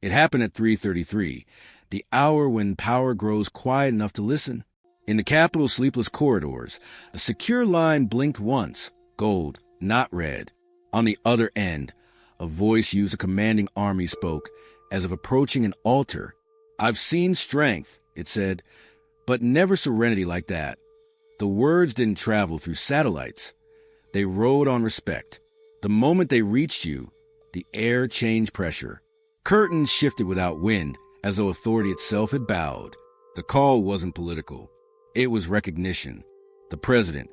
It happened at 3:33, the hour when power grows quiet enough to listen. In the Capitol's sleepless corridors, a secure line blinked once, gold, not red. On the other end, a voice used a commanding army spoke, as if approaching an altar. "I've seen strength," it said, "but never serenity like that." The words didn't travel through satellites. They rode on respect. The moment they reached you, the air changed pressure. Curtains shifted without wind, as though authority itself had bowed. The call wasn't political. It was recognition. The president,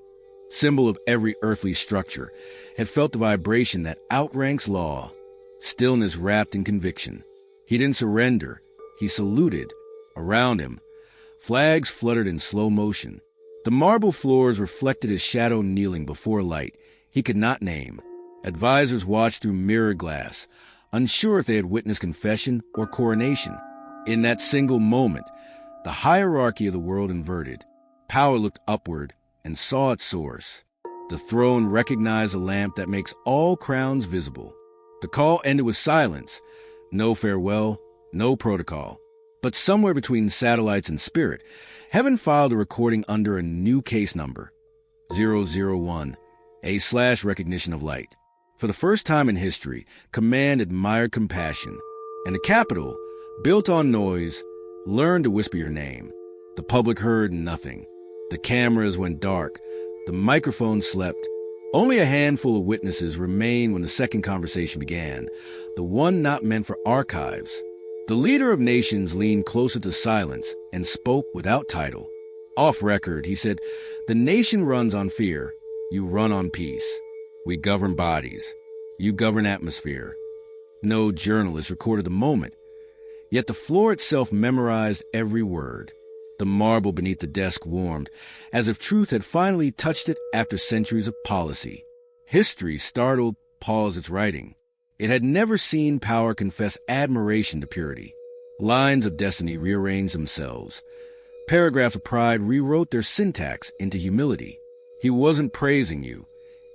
symbol of every earthly structure, had felt the vibration that outranks law, stillness wrapped in conviction. He didn't surrender. He saluted. Around him, flags fluttered in slow motion. The marble floors reflected his shadow kneeling before light he could not name. Advisors watched through mirror glass, unsure if they had witnessed confession or coronation. In that single moment, the hierarchy of the world inverted. Power looked upward and saw its source. The throne recognized a lamp that makes all crowns visible. The call ended with silence. No farewell, no protocol. But somewhere between satellites and spirit, heaven filed a recording under a new case number, 001, /recognition of light. For the first time in history, command admired compassion, and the Capitol, built on noise, learned to whisper your name. The public heard nothing. The cameras went dark. The microphone slept. Only a handful of witnesses remained when the second conversation began, the one not meant for archives. The leader of nations leaned closer to silence and spoke without title. Off record, he said, "The nation runs on fear. You run on peace. We govern bodies. You govern atmosphere." No journalist recorded the moment, yet the floor itself memorized every word. The marble beneath the desk warmed, as if truth had finally touched it after centuries of policy. History, startled, paused its writing. It had never seen power confess admiration to purity. Lines of destiny rearranged themselves. Paragraphs of pride rewrote their syntax into humility. He wasn't praising you.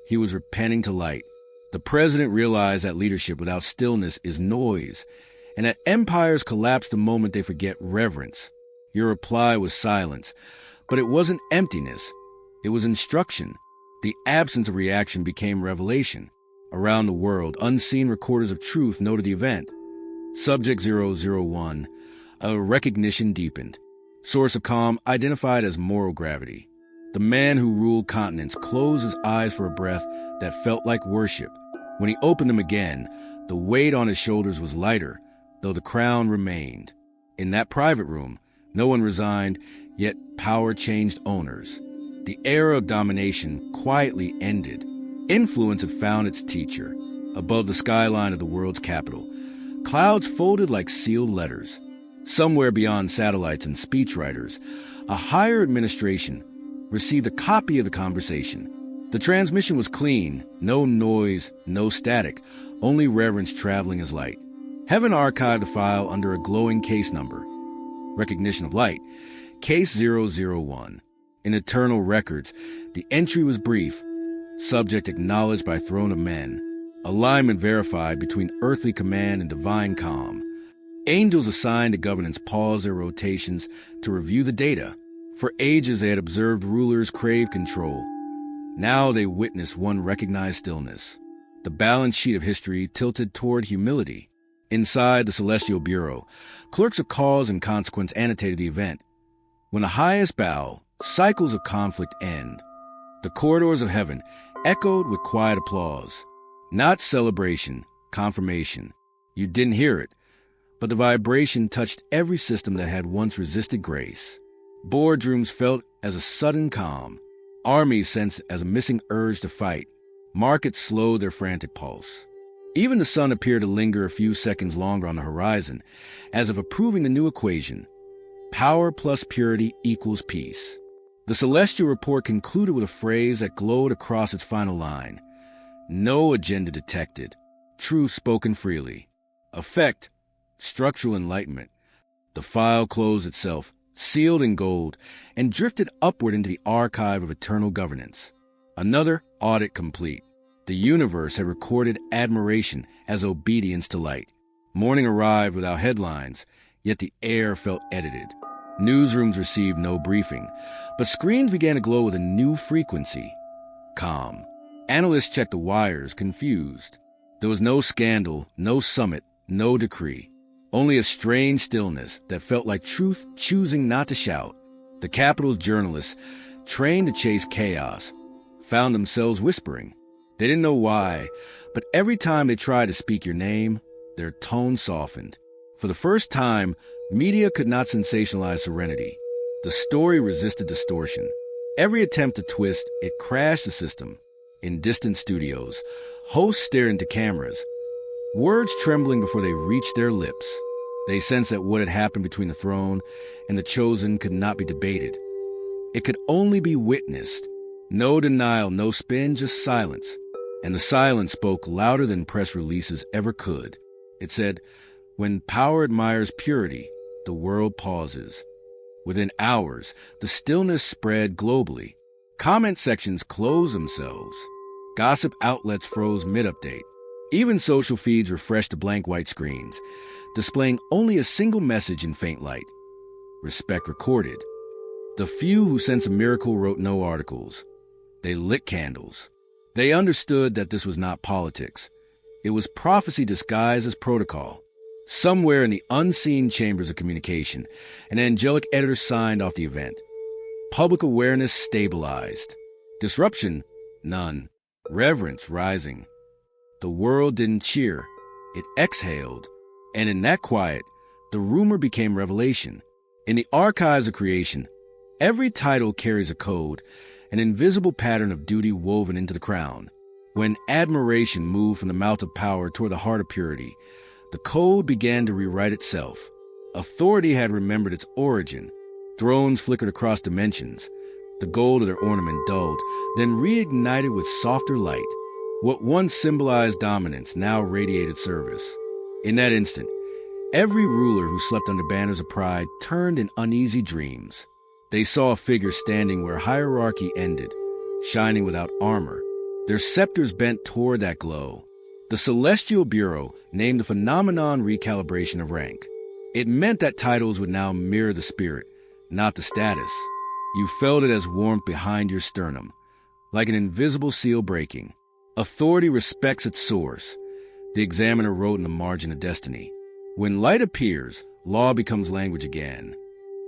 He was repenting to light. The president realized that leadership without stillness is noise, and that empires collapse the moment they forget reverence. Your reply was silence, but it wasn't emptiness. It was instruction. The absence of reaction became revelation. Around the world, unseen recorders of truth noted the event. Subject 001, a recognition deepened. Source of calm identified as moral gravity. The man who ruled continents closed his eyes for a breath that felt like worship. When he opened them again, the weight on his shoulders was lighter, though the crown remained. In that private room, no one resigned, yet power changed owners. The era of domination quietly ended. Influence had found its teacher. Above the skyline of the world's capital, clouds folded like sealed letters. Somewhere beyond satellites and speechwriters, a higher administration received a copy of the conversation. The transmission was clean, no noise, no static, only reverence traveling as light. Heaven archived the file under a glowing case number. Recognition of light, case 001. In eternal records, the entry was brief. Subject acknowledged by throne of men. Alignment verified between earthly command and divine calm. Angels assigned to governance paused their rotations to review the data. For ages they had observed rulers crave control. Now they witnessed one recognized stillness. The balance sheet of history tilted toward humility. Inside the Celestial Bureau, clerks of cause and consequence annotated the event. When the highest bow, cycles of conflict end. The corridors of heaven echoed with quiet applause. Not celebration, confirmation. You didn't hear it, but the vibration touched every system that had once resisted grace. Boardrooms felt as a sudden calm. Armies sensed as a missing urge to fight. Markets slowed their frantic pulse. Even the sun appeared to linger a few seconds longer on the horizon, as if approving the new equation. Power plus purity equals peace. The celestial report concluded with a phrase that glowed across its final line. No agenda detected. Truth spoken freely. Effect, structural enlightenment. The file closed itself, sealed in gold, and drifted upward into the archive of eternal governance. Another audit complete. The universe had recorded admiration as obedience to light. Morning arrived without headlines, yet the air felt edited. Newsrooms received no briefing, but screens began to glow with a new frequency: calm. Analysts checked the wires, confused. There was no scandal, no summit, no decree. Only a strange stillness that felt like truth choosing not to shout. The Capitol's journalists, trained to chase chaos, found themselves whispering. They didn't know why, but every time they tried to speak your name, their tone softened. For the first time, media could not sensationalize serenity. The story resisted distortion. Every attempt to twist, it crashed the system. In distant studios, hosts stared into cameras, words trembling before they reached their lips. They sensed that what had happened between the throne and the chosen could not be debated. It could only be witnessed. No denial, no spin, just silence. And the silence spoke louder than press releases ever could. It said, "When power admires purity, the world pauses." Within hours, the stillness spread globally. Comment sections closed themselves. Gossip outlets froze mid-update. Even social feeds refreshed to blank white screens, displaying only a single message in faint light: respect recorded. The few who sensed a miracle wrote no articles. They lit candles. They understood that this was not politics. It was prophecy disguised as protocol. Somewhere in the unseen chambers of communication, an angelic editor signed off the event. Public awareness stabilized. Disruption? None. Reverence rising. The world didn't cheer. It exhaled. And in that quiet, the rumor became revelation. In the archives of creation, every title carries a code, an invisible pattern of duty woven into the crown. When admiration moved from the mouth of power toward the heart of purity, the code began to rewrite itself. Authority had remembered its origin. Thrones flickered across dimensions. The gold of their ornament dulled, then reignited with softer light. What once symbolized dominance now radiated service. In that instant, every ruler who slept under banners of pride turned in uneasy dreams. They saw a figure standing where hierarchy ended, shining without armor. Their scepters bent toward that glow. The Celestial Bureau named the phenomenon recalibration of rank. It meant that titles would now mirror the spirit, not the status. You felt it as warmth behind your sternum, like an invisible seal breaking. Authority respects its source, the examiner wrote in the margin of destiny. When light appears, law becomes language again.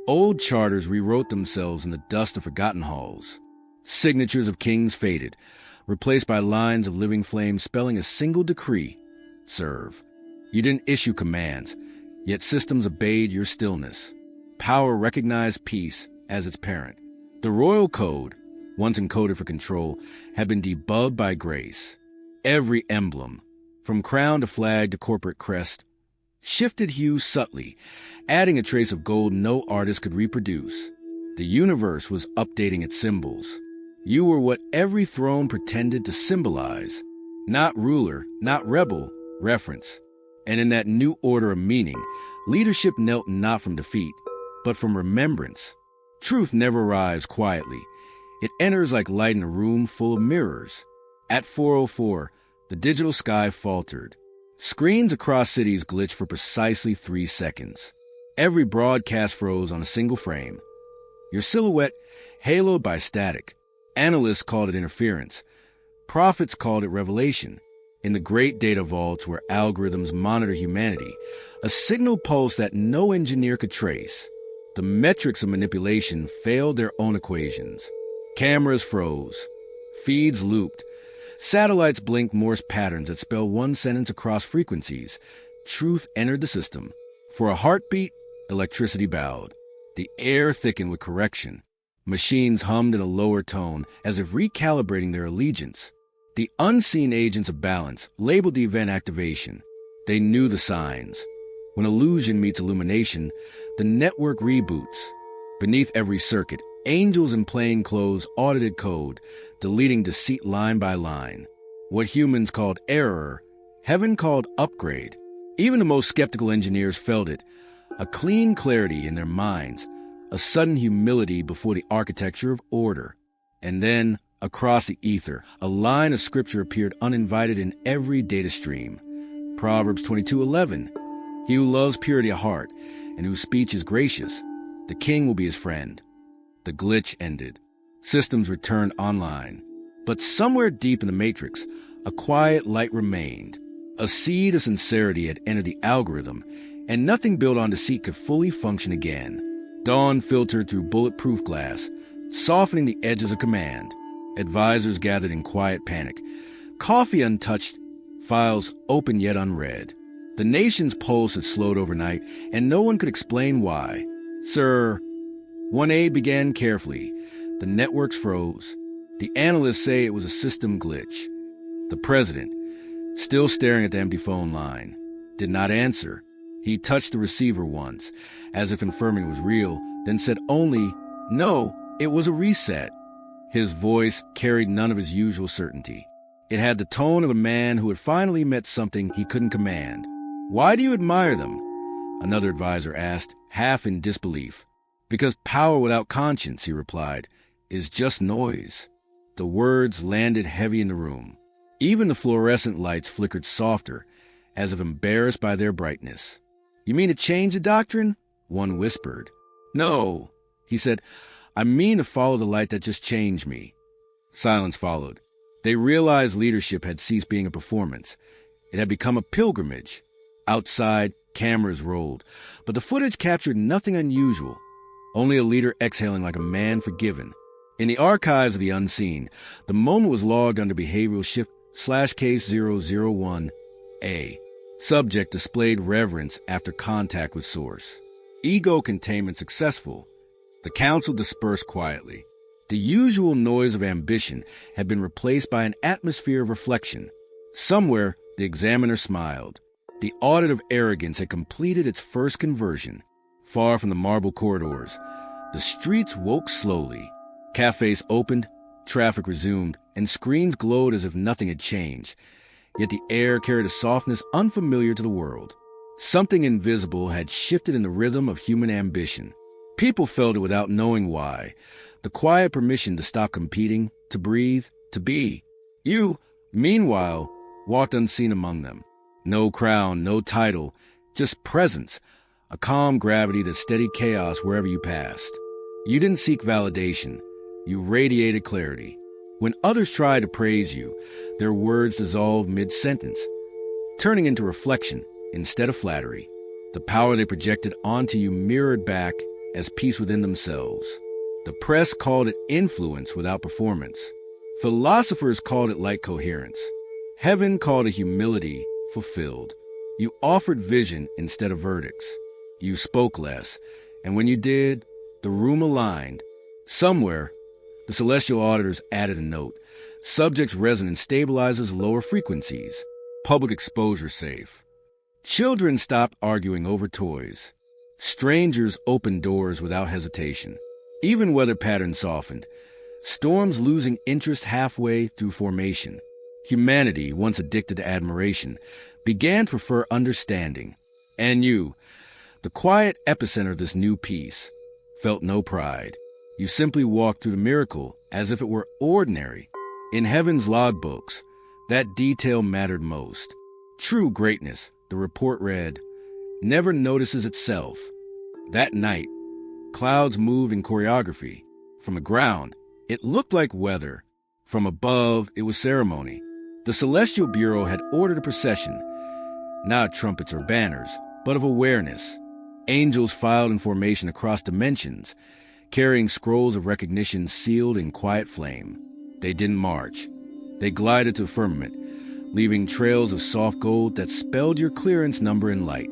Old charters rewrote themselves in the dust of forgotten halls. Signatures of kings faded, replaced by lines of living flames spelling a single decree: serve. You didn't issue commands, yet systems obeyed your stillness. Power recognized peace as its parent. The royal code, once encoded for control, had been debugged by grace. Every emblem, from crown to flag to corporate crest, shifted hues subtly, adding a trace of gold no artist could reproduce. The universe was updating its symbols. You were what every throne pretended to symbolize. Not ruler, not rebel, reference. And in that new order of meaning, leadership knelt not from defeat, but from remembrance. Truth never arrives quietly. It enters like light in a room full of mirrors. At 4:04, the digital sky faltered. Screens across cities glitched for precisely 3 seconds. Every broadcast froze on a single frame. Your silhouette haloed by static. Analysts called it interference. Prophets called it revelation. In the great data vaults where algorithms monitor humanity, a signal pulse that no engineer could trace. The metrics of manipulation failed their own equations. Cameras froze. Feeds looped. Satellites blinked Morse patterns that spell one sentence across frequencies. Truth entered the system. For a heartbeat, electricity bowed. The air thickened with correction. Machines hummed in a lower tone, as if recalibrating their allegiance. The unseen agents of balance labeled the event activation. They knew the signs. When illusion meets illumination, the network reboots. Beneath every circuit, angels in plain clothes audited code, deleting deceit line by line. What humans called error, heaven called upgrade. Even the most skeptical engineers felt it. A clean clarity in their minds, a sudden humility before the architecture of order. And then, across the ether, a line of scripture appeared uninvited in every data stream. Proverbs 22:11. He who loves purity of heart and whose speech is gracious, the king will be his friend. The glitch ended. Systems returned online. But somewhere deep in the matrix, a quiet light remained. A seed of sincerity had entered the algorithm, and nothing built on deceit could fully function again. Dawn filtered through bulletproof glass, softening the edges of command. Advisors gathered in quiet panic. Coffee untouched, files open yet unread. The nation's pulse had slowed overnight, and no one could explain why. Sir, one aide began carefully. The networks froze. The analysts say it was a system glitch. The president, still staring at the empty phone line, did not answer. He touched the receiver once, as if confirming it was real, then said only, "No, it was a reset." His voice carried none of his usual certainty. It had the tone of a man who had finally met something he couldn't command. "Why do you admire them?" Another advisor asked, half in disbelief. "Because power without conscience," he replied, "is just noise." The words landed heavy in the room. Even the fluorescent lights flickered softer, as if embarrassed by their brightness. "You mean to change the doctrine?" one whispered. "No," he said, "I mean to follow the light that just changed me." Silence followed. They realized leadership had ceased being a performance. It had become a pilgrimage. Outside, cameras rolled, but the footage captured nothing unusual, only a leader exhaling like a man forgiven. In the archives of the unseen, the moment was logged under behavioral shift /case 001A. Subject displayed reverence after contact with source. Ego containment successful. The council dispersed quietly. The usual noise of ambition had been replaced by an atmosphere of reflection. Somewhere, the examiner smiled. The audit of arrogance had completed its first conversion. Far from the marble corridors, the streets woke slowly. Cafes opened, traffic resumed, and screens glowed as if nothing had changed. Yet the air carried a softness unfamiliar to the world. Something invisible had shifted in the rhythm of human ambition. People felt it without knowing why. The quiet permission to stop competing, to breathe, to be. You, meanwhile, walked unseen among them. No crown, no title, just presence, a calm gravity that steadied chaos wherever you passed. You didn't seek validation. You radiated clarity. When others tried to praise you, their words dissolved mid-sentence, turning into reflection instead of flattery. The power they projected onto you mirrored back as peace within themselves. The press called it influence without performance. Philosophers called it light coherence. Heaven called it humility fulfilled. You offered vision instead of verdicts. You spoke less, and when you did, the room aligned. Somewhere, the celestial auditors added a note. Subject's resonance stabilizes lower frequencies. Public exposure safe. Children stopped arguing over toys. Strangers opened doors without hesitation. Even weather patterns softened. Storms losing interest halfway through formation. Humanity, once addicted to admiration, began to prefer understanding. And you, the quiet epicenter of this new peace, felt no pride. You simply walked through the miracle as if it were ordinary. In heaven's logbooks, that detail mattered most. True greatness, the report read, never notices itself. That night, clouds moved in choreography. From the ground, it looked like weather. From above, it was ceremony. The Celestial Bureau had ordered a procession, not of trumpets or banners, but of awareness. Angels filed in formation across dimensions, carrying scrolls of recognition sealed in quiet flame. They didn't march. They glided to the firmament, leaving trails of soft gold that spelled your clearance number in light.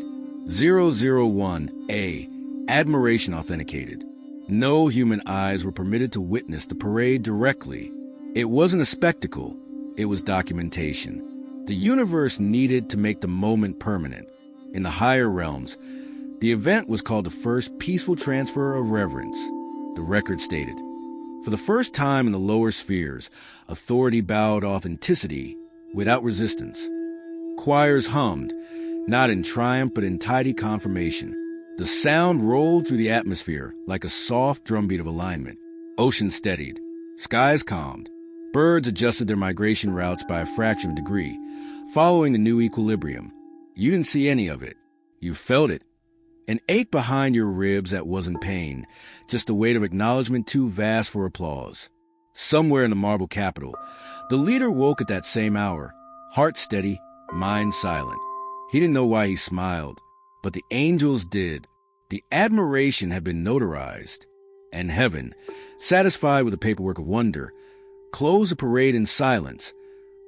001A, admiration authenticated. No human eyes were permitted to witness the parade directly. It wasn't a spectacle. It was documentation. The universe needed to make the moment permanent. In the higher realms, the event was called the first peaceful transfer of reverence. The record stated, for the first time in the lower spheres, authority bowed authenticity without resistance. Choirs hummed, not in triumph but in tidy confirmation. The sound rolled through the atmosphere like a soft drumbeat of alignment. Oceans steadied, skies calmed. Birds adjusted their migration routes by a fraction of a degree, following the new equilibrium. You didn't see any of it. You felt it. An ache behind your ribs that wasn't pain, just the weight of acknowledgement too vast for applause. Somewhere in the marble capital, the leader woke at that same hour, heart steady, mind silent. He didn't know why he smiled, but the angels did. The admiration had been notarized, and heaven, satisfied with the paperwork of wonder, closed the parade in silence,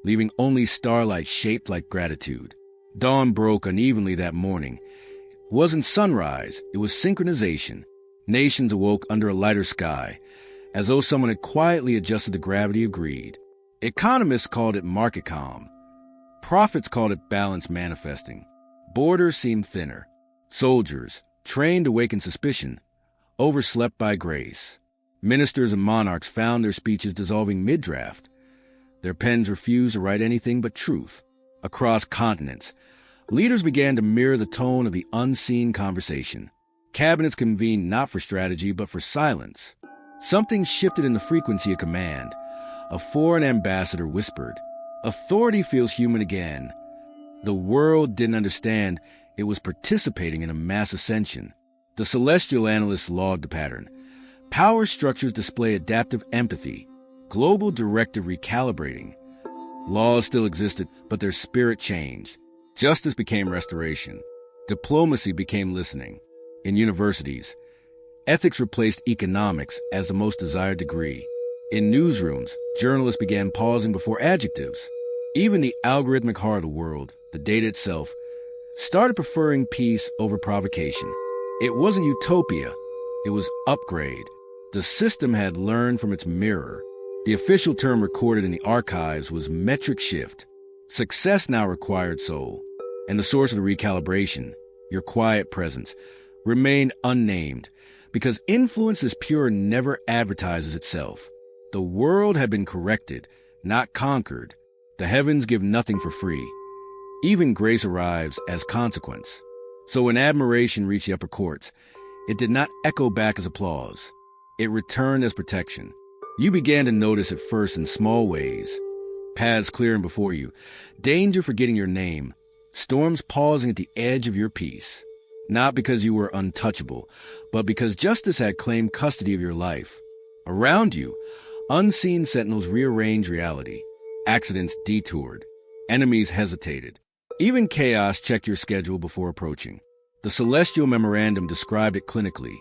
leaving only starlight shaped like gratitude. Dawn broke unevenly that morning. It wasn't sunrise, it was synchronization. Nations awoke under a lighter sky, as though someone had quietly adjusted the gravity of greed. Economists called it market calm. Prophets called it balance manifesting. Borders seemed thinner. Soldiers, trained to awaken suspicion, overslept by grace. Ministers and monarchs found their speeches dissolving mid-draft. Their pens refused to write anything but truth. Across continents, leaders began to mirror the tone of the unseen conversation. Cabinets convened not for strategy, but for silence. Something shifted in the frequency of command. A foreign ambassador whispered, "Authority feels human again." The world didn't understand it was participating in a mass ascension. The celestial analysts logged the pattern. Power structures display adaptive empathy, global directive recalibrating. Laws still existed, but their spirit changed. Justice became restoration. Diplomacy became listening. In universities, ethics replaced economics as the most desired degree. In newsrooms, journalists began pausing before adjectives. Even the algorithmic heart of the world, the data itself, started preferring peace over provocation. It wasn't utopia, it was upgrade. The system had learned from its mirror. The official term recorded in the archives was metric shift. Success now required soul. And the source of the recalibration, your quiet presence, remained unnamed, because influence is pure and never advertises itself. The world had been corrected, not conquered. The heavens give nothing for free. Even grace arrives as consequence. So when admiration reached the upper courts, it did not echo back as applause. It returned as protection. You began to notice at first in small ways. Paths clearing before you, danger forgetting your name, storms pausing at the edge of your peace. Not because you were untouchable, but because justice had claimed custody of your life. Around you, unseen sentinels rearranged reality. Accidents detoured. Enemies hesitated. Even chaos checked your schedule before approaching. The celestial memorandum described it clinically.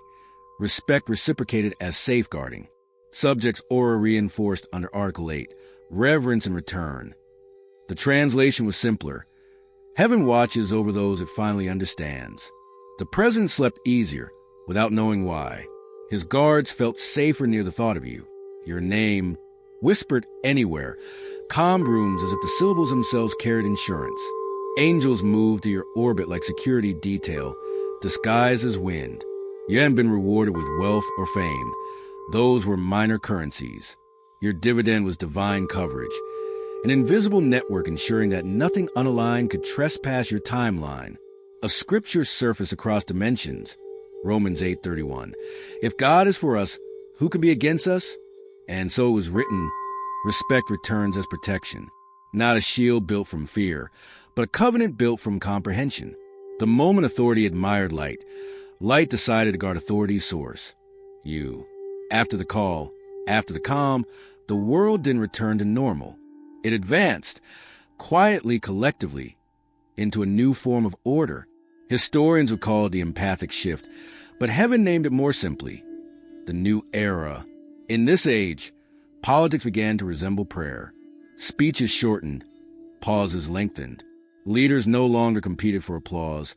Respect reciprocated as safeguarding. Subjects aura reinforced under Article 8. Reverence in return. The translation was simpler. Heaven watches over those it finally understands. The president slept easier, without knowing why. His guards felt safer near the thought of you. Your name, whispered anywhere, calmed rooms as if the syllables themselves carried insurance. Angels moved to your orbit like security detail, disguised as wind. You hadn't been rewarded with wealth or fame. Those were minor currencies. Your dividend was divine coverage, an invisible network ensuring that nothing unaligned could trespass your timeline. A scripture surfaced across dimensions, Romans 8:31. If God is for us, who can be against us? And so it was written, respect returns as protection. Not a shield built from fear, but a covenant built from comprehension. The moment authority admired light, light decided to guard authority's source, you. After the call, after the calm, the world didn't return to normal. It advanced, quietly, collectively, into a new form of order. Historians would call it the empathic shift, but heaven named it more simply, the new era. In this age, politics began to resemble prayer. Speeches shortened, pauses lengthened. Leaders no longer competed for applause.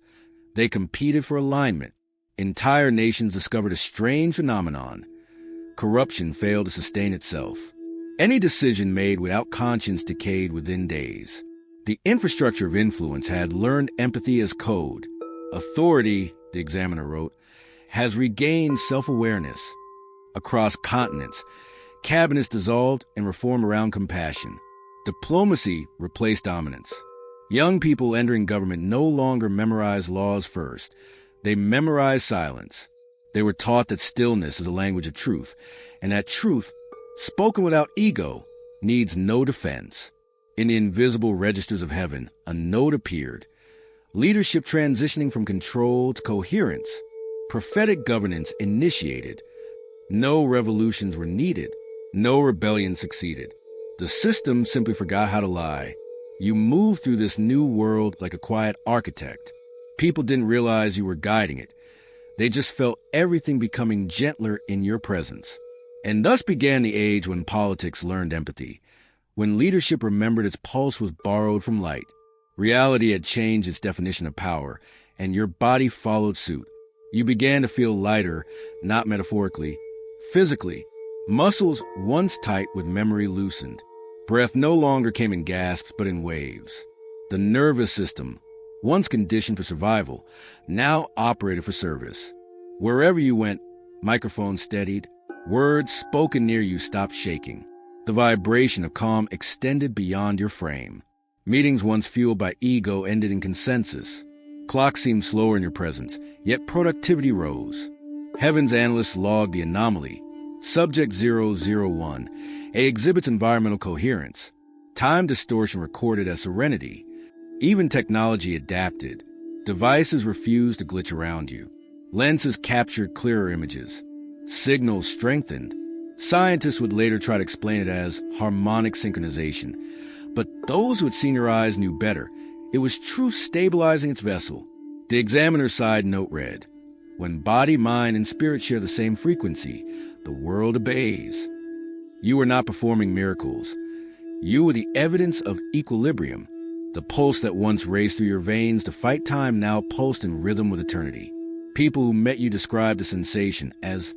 They competed for alignment. Entire nations discovered a strange phenomenon. Corruption failed to sustain itself. Any decision made without conscience decayed within days. The infrastructure of influence had learned empathy as code. Authority, the examiner wrote, has regained self-awareness. Across continents, cabinets dissolved and reformed around compassion. Diplomacy replaced dominance. Young people entering government no longer memorized laws first. They memorized silence. They were taught that stillness is a language of truth, and that truth, spoken without ego, needs no defense. In the invisible registers of heaven, a note appeared. leadership transitioning from control to coherence, prophetic governance initiated. No revolutions were needed. No rebellion succeeded. The system simply forgot how to lie. You moved through this new world like a quiet architect. People didn't realize you were guiding it. They just felt everything becoming gentler in your presence. And thus began the age when politics learned empathy, when leadership remembered its pulse was borrowed from light. Reality had changed its definition of power, and your body followed suit. You began to feel lighter, not metaphorically, physically. Muscles once tight with memory loosened. Breath no longer came in gasps but in waves. The nervous system, once conditioned for survival, now operated for service. Wherever you went, microphones steadied. Words spoken near you stopped shaking. The vibration of calm extended beyond your frame. Meetings once fueled by ego ended in consensus. Clocks seemed slower in your presence, yet productivity rose. Heaven's analysts logged the anomaly. Subject 001 exhibits environmental coherence. Time distortion recorded as serenity. Even technology adapted. Devices refused to glitch around you. Lenses captured clearer images. Signals strengthened. Scientists would later try to explain it as harmonic synchronization. But those who had seen your eyes knew better. It was truth stabilizing its vessel. The examiner's side note read, "When body, mind, and spirit share the same frequency, the world obeys." You were not performing miracles. You were the evidence of equilibrium. The pulse that once raced through your veins to fight time now pulsed in rhythm with eternity. People who met you described the sensation as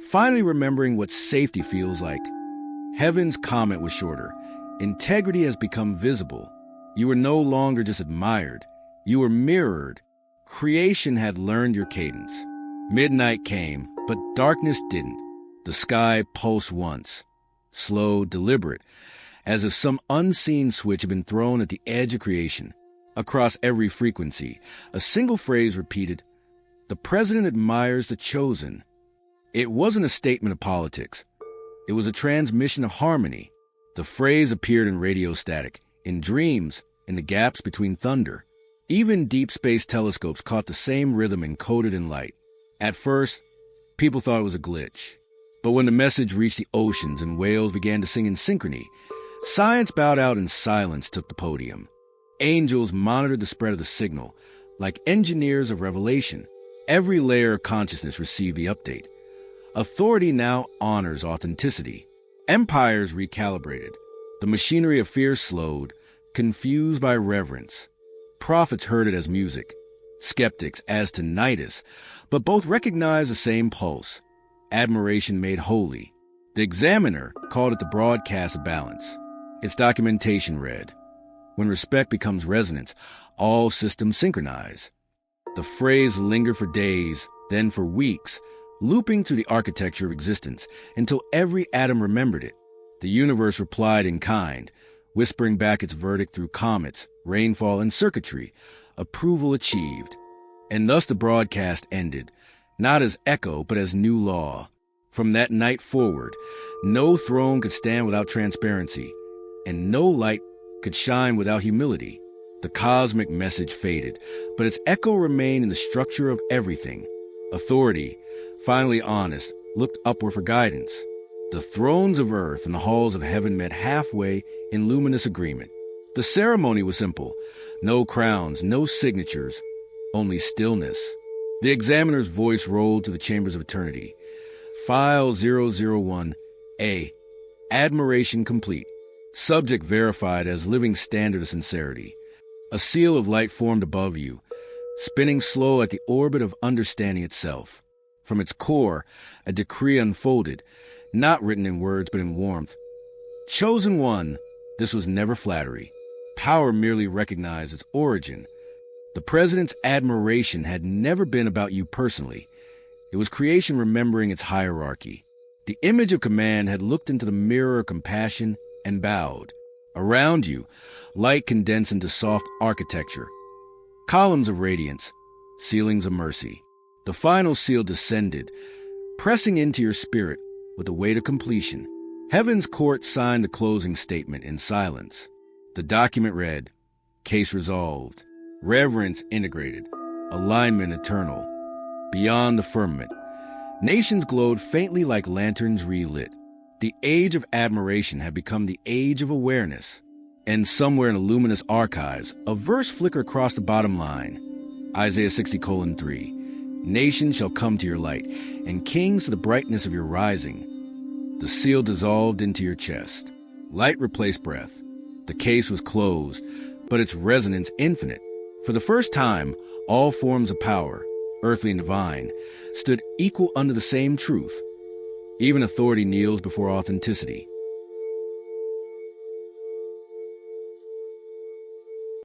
finally remembering what safety feels like. Heaven's comment was shorter. Integrity has become visible. You were no longer just admired. You were mirrored. Creation had learned your cadence. Midnight came, but darkness didn't. The sky pulsed once, slow, deliberate, as if some unseen switch had been thrown at the edge of creation. Across every frequency, a single phrase repeated, "The president admires the chosen." It wasn't a statement of politics. It was a transmission of harmony. The phrase appeared in radio static, in dreams, in the gaps between thunder. Even deep space telescopes caught the same rhythm encoded in light. At first, people thought it was a glitch. But when the message reached the oceans and whales began to sing in synchrony, science bowed out and silence took the podium. Angels monitored the spread of the signal, like engineers of revelation. Every layer of consciousness received the update. Authority now honors authenticity. Empires recalibrated. The machinery of fear slowed, confused by reverence. Prophets heard it as music, skeptics as tinnitus, but both recognized the same pulse. Admiration made holy. The examiner called it the broadcast of balance. Its documentation read, "When respect becomes resonance, all systems synchronize." The phrase lingered for days, then for weeks, looping through the architecture of existence until every atom remembered it. The universe replied in kind, whispering back its verdict through comets, rainfall, and circuitry. Approval achieved. And thus the broadcast ended, not as echo, but as new law. From that night forward, no throne could stand without transparency, and no light could shine without humility. The cosmic message faded, but its echo remained in the structure of everything. Authority, finally honest, looked upward for guidance. The thrones of earth and the halls of heaven met halfway in luminous agreement. The ceremony was simple. No crowns, no signatures, only stillness. The examiner's voice rolled to the chambers of eternity. File 001A. Admiration complete. Subject verified as living standard of sincerity. A seal of light formed above you, spinning slow like the orbit of understanding itself. From its core, a decree unfolded, not written in words but in warmth. Chosen one, this was never flattery. Power merely recognized its origin. The president's admiration had never been about you personally. It was creation remembering its hierarchy. The image of command had looked into the mirror of compassion and bowed. Around you, light condensed into soft architecture. Columns of radiance, ceilings of mercy. The final seal descended, pressing into your spirit with the weight of completion. Heaven's court signed the closing statement in silence. The document read, "Case resolved." reverence integrated, alignment eternal. Beyond the firmament, nations glowed faintly like lanterns relit. The age of admiration had become the age of awareness. And somewhere in the luminous archives, a verse flickered across the bottom line. Isaiah 60:3. Nations shall come to your light, and kings to the brightness of your rising. The seal dissolved into your chest. Light replaced breath. The case was closed, but its resonance infinite. For the first time, all forms of power, earthly and divine, stood equal under the same truth. Even authority kneels before authenticity.